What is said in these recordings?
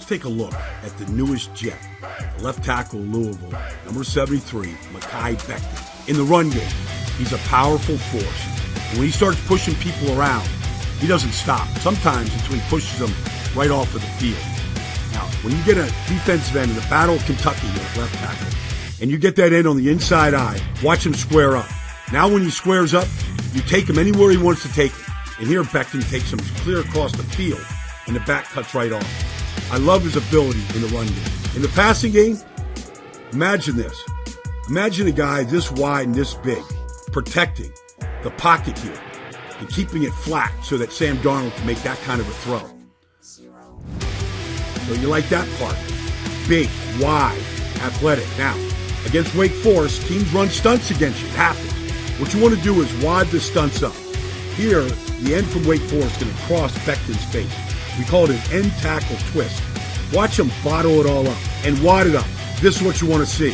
Let's take a look at the newest Jet, the left tackle Louisville, number 73, Makai Becton. In the run game, he's a powerful force. And when he starts pushing people around, he doesn't stop. Sometimes until he pushes them right off of the field. Now, when you get a defensive end in the Battle of Kentucky here at left tackle, and you get that end on the inside eye, watch him square up. Now when he squares up, you take him anywhere he wants to take him. And here Becton takes him clear across the field, and the back cuts right off. I love his ability in the run game. In the passing game, imagine this. Imagine a guy this wide and this big, protecting the pocket here and keeping it flat so that Sam Darnold can make that kind of a throw. So you like that part. Big, wide, athletic. Now, against Wake Forest, teams run stunts against you. It happens. What you want to do is wad the stunts up. Here, the end from Wake Forest is going to cross Becton's face. We call it an end tackle twist. Watch him bottle it all up and wad it up. This is what you want to see.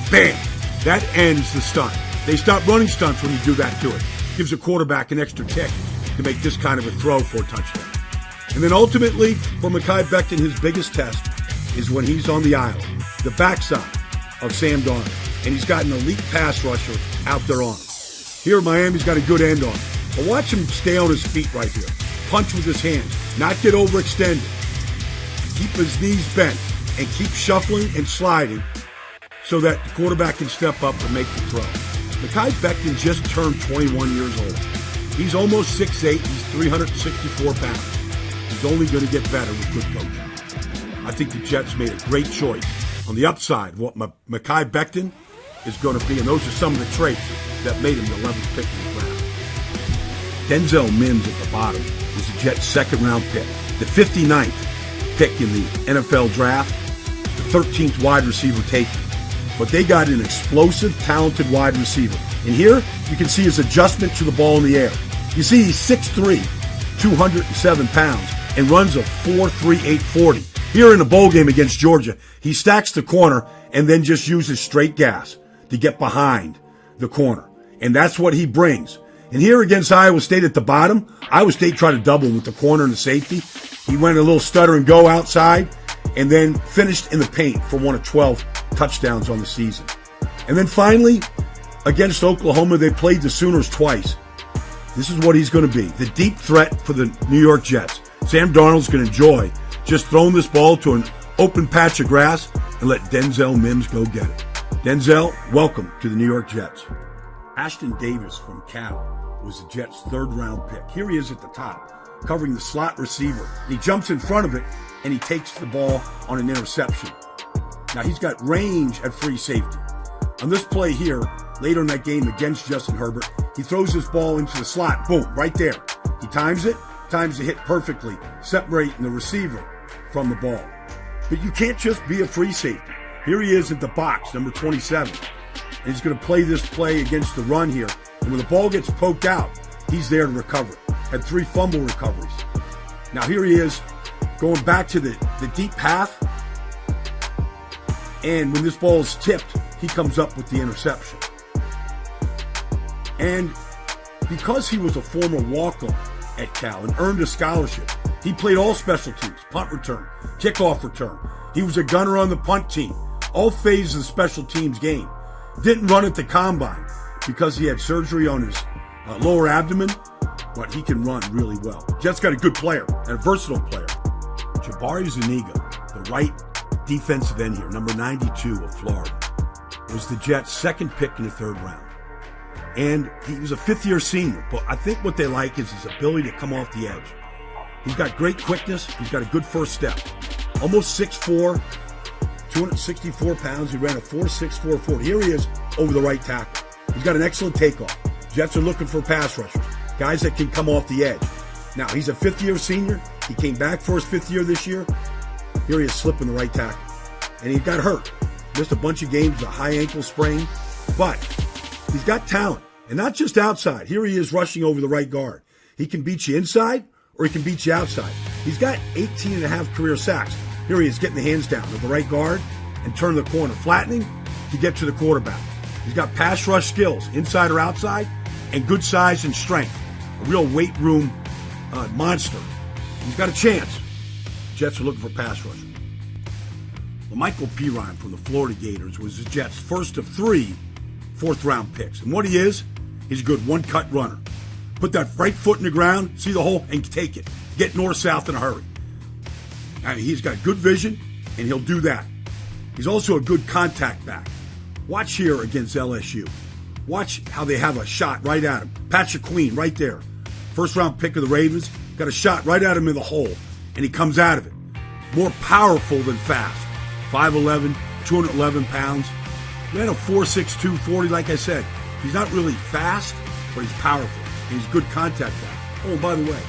Bam! That ends the stunt. They stop running stunts when you do that to it. Gives a quarterback an extra kick to make this kind of a throw for a touchdown. And then ultimately, for Makai Becton, his biggest test is when he's on the aisle, the backside of Sam Darnold. And he's got an elite pass rusher out there on him. Here, Miami's got a good end on him. But watch him stay on his feet right here. Punch with his hands, not get overextended. Keep his knees bent and keep shuffling and sliding so that the quarterback can step up and make the throw. Makai Becton just turned 21 years old. He's almost 6'8", he's 364 pounds. He's only going to get better with good coaching. I think the Jets made a great choice on the upside of what Makai Becton is going to be, and those are some of the traits that made him the 11th pick in the draft. Denzel Mims at the bottom was the Jets' second-round pick, the 59th pick in the NFL draft, the 13th wide receiver taken. But they got an explosive, talented wide receiver. And here, you can see his adjustment to the ball in the air. You see he's 6'3", 207 pounds, and runs a 4.38 40. Here in the bowl game against Georgia, he stacks the corner and then just uses straight gas to get behind the corner. And that's what he brings. And here against Iowa State at the bottom, Iowa State tried to double with the corner and the safety. He went a little stutter and go outside and then finished in the paint for one of 12 touchdowns on the season. And then finally, against Oklahoma, they played the Sooners twice. This is what he's going to be, the deep threat for the New York Jets. Sam Darnold's going to enjoy just throwing this ball to an open patch of grass and let Denzel Mims go get it. Denzel, welcome to the New York Jets. Ashton Davis from Cal was the Jets' third-round pick. Here he is at the top, covering the slot receiver. He jumps in front of it, and he takes the ball on an interception. Now, he's got range at free safety. On this play here, later in that game against Justin Herbert, he throws this ball into the slot. Boom, right there. He times it, times the hit perfectly, separating the receiver from the ball. But you can't just be a free safety. Here he is at the box, number 27. And he's going to play this play against the run here. And when the ball gets poked out, he's there to recover. Had 3 fumble recoveries. Now here he is going back to the deep path. And when this ball is tipped, he comes up with the interception. And because he was a former walk-on at Cal and earned a scholarship, he played all special teams, punt return, kickoff return. He was a gunner on the punt team, all phases of the special teams game. Didn't run at the combine because he had surgery on his lower abdomen, but he can run really well. Jets got a good player and a versatile player. Jabari Zuniga, the right defensive end here, number 92 of Florida, was the Jets' second pick in the third round. And he was a fifth-year senior, but I think what they like is his ability to come off the edge. He's got great quickness. He's got a good first step. Almost 6'4", 264 pounds. He ran a 4.64 40. Here he is over the right tackle. He's got an excellent takeoff. Jets are looking for pass rushers, guys that can come off the edge. Now, he's a fifth-year senior. He came back for his fifth year this year. Here he is slipping the right tackle. And he got hurt. Missed a bunch of games, a high ankle sprain. But he's got talent. And not just outside. Here he is rushing over the right guard. He can beat you inside or he can beat you outside. He's got 18 and a half career sacks. Here he is getting the hands down to the right guard and turn the corner, flattening to get to the quarterback. He's got pass rush skills, inside or outside, and good size and strength. A real weight room monster. He's got a chance. Jets are looking for pass rushers. Well, Michael Pirine from the Florida Gators was the Jets' first of 3 fourth-round picks. And what he is, he's a good one-cut runner. Put that right foot in the ground, see the hole, and take it. Get north-south in a hurry. I mean, he's got good vision, and he'll do that. He's also a good contact back. Watch here against LSU. Watch how they have a shot right at him. Patrick Queen right there. First-round pick of the Ravens. Got a shot right at him in the hole, and he comes out of it. More powerful than fast. 5'11", 211 pounds. Ran a 4.62 40, like I said. He's not really fast, but he's powerful. And he's good contact back. Oh, by the way,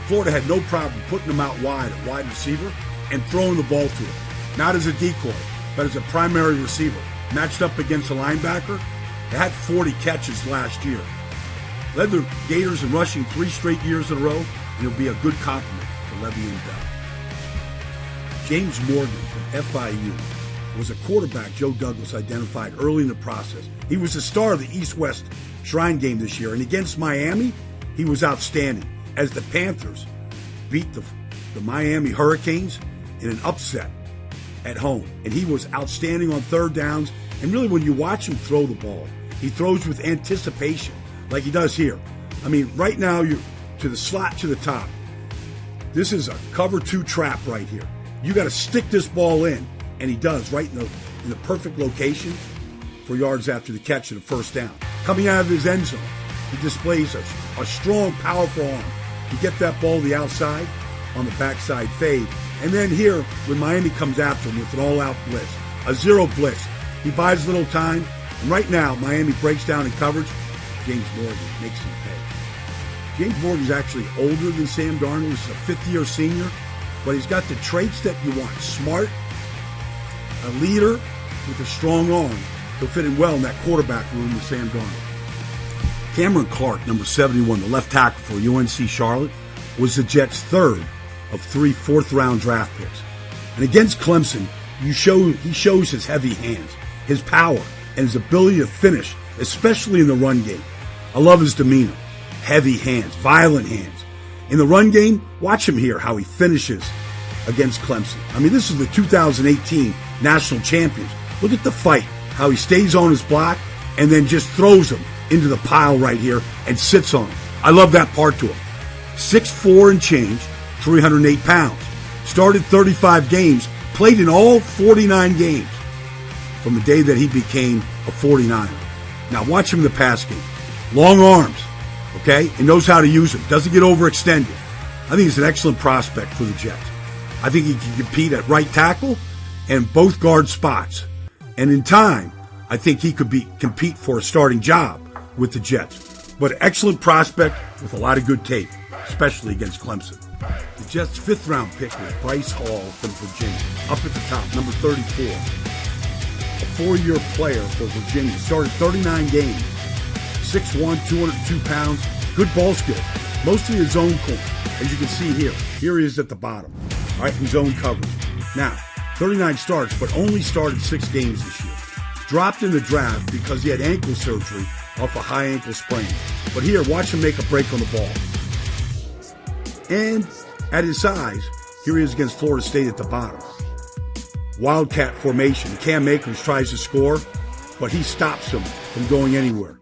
Florida had no problem putting him out wide at wide receiver and throwing the ball to him. Not as a decoy, but as a primary receiver. Matched up against a linebacker. They had 40 catches last year. Led the Gators in rushing 3 straight years in a row, and it'll be a good compliment to Le'Veon Bell. James Morgan from FIU was a quarterback Joe Douglas identified early in the process. He was the star of the East-West Shrine game this year, and against Miami, he was outstanding as the Panthers beat the Miami Hurricanes in an upset at home. And he was outstanding on third downs, and really when you watch him throw the ball, he throws with anticipation, like he does here. I mean, right now, you're to the slot to the top. This is a cover 2 trap right here. You got to stick this ball in, and he does, right in the perfect location for yards after the catch and a first down. Coming out of his end zone, he displays a strong, powerful arm. You get that ball to the outside on the backside fade. And then here, when Miami comes after him with an all-out blitz, a zero blitz, he buys a little time. And right now, Miami breaks down in coverage. James Morgan makes him pay. James Morgan's actually older than Sam Darnold. He's a 5th-year senior. But he's got the traits that you want. Smart, a leader with a strong arm. He'll fit in well in that quarterback room with Sam Darnold. Cameron Clark, number 71, the left tackle for UNC Charlotte, was the Jets' 3rd of 3 fourth-round draft picks. And against Clemson, he shows his heavy hands, his power, and his ability to finish, especially in the run game. I love his demeanor. Heavy hands, violent hands. In the run game, watch him here, how he finishes against Clemson. I mean, this is the 2018 national champions. Look at the fight, how he stays on his block and then just throws him into the pile right here and sits on him. I love that part to him. 6'4" and change, 308 pounds. Started 35 games, played in all 49 games from the day that he became a 49er. Now watch him in the pass game. Long arms. Okay, and knows how to use him. Doesn't get overextended. I think he's an excellent prospect for the Jets. I think he can compete at right tackle and both guard spots. And in time, I think he could compete for a starting job with the Jets. But an excellent prospect with a lot of good tape, especially against Clemson. The Jets' 5th-round pick was Bryce Hall from Virginia, up at the top, number 34. A 4-year player for Virginia. Started 39 games. 6'1", 202 pounds, good ball skill, mostly a zone corner, as you can see here. Here he is at the bottom, all right, in zone coverage. Now, 39 starts, but only started 6 games this year. Dropped in the draft because he had ankle surgery off a high ankle sprain. But here, watch him make a break on the ball. And at his size, here he is against Florida State at the bottom. Wildcat formation. Cam Akers tries to score, but he stops him from going anywhere.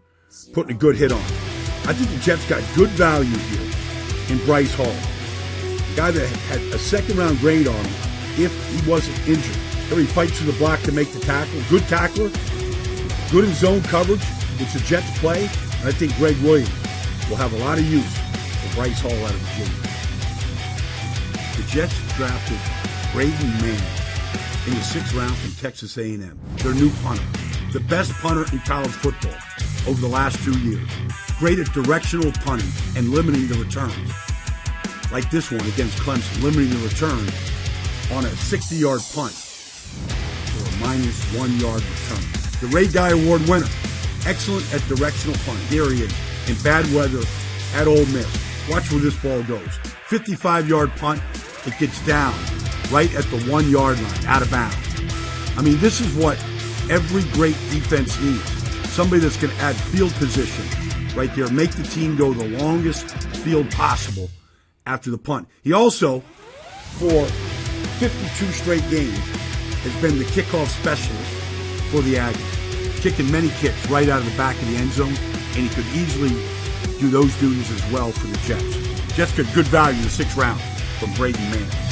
Putting a good hit on him. I think the Jets got good value here in Bryce Hall. The guy that had a 2nd-round grade on him if he wasn't injured. Here he fights through the block to make the tackle. Good tackler. Good in zone coverage, which the Jets play. And I think Greg Williams will have a lot of use for Bryce Hall out of Virginia. The Jets drafted Braden Mann in the 6th round from Texas A&M. Their new punter. The best punter in college football over the last 2 years. Great at directional punting and limiting the returns. Like this one against Clemson, limiting the return on a 60-yard punt for a -1 yard return. The Ray Guy Award winner. Excellent at directional punting. Here he is in bad weather at Ole Miss. Watch where this ball goes. 55-yard punt. It gets down right at the 1 yard line, out of bounds. I mean, this is what every great defense needs. Somebody that's going to add field position right there, make the team go the longest field possible after the punt. He also, for 52 straight games, has been the kickoff specialist for the Aggies, kicking many kicks right out of the back of the end zone, and he could easily do those duties as well for the Jets. Jets got good value in the 6th round from Braden Mann.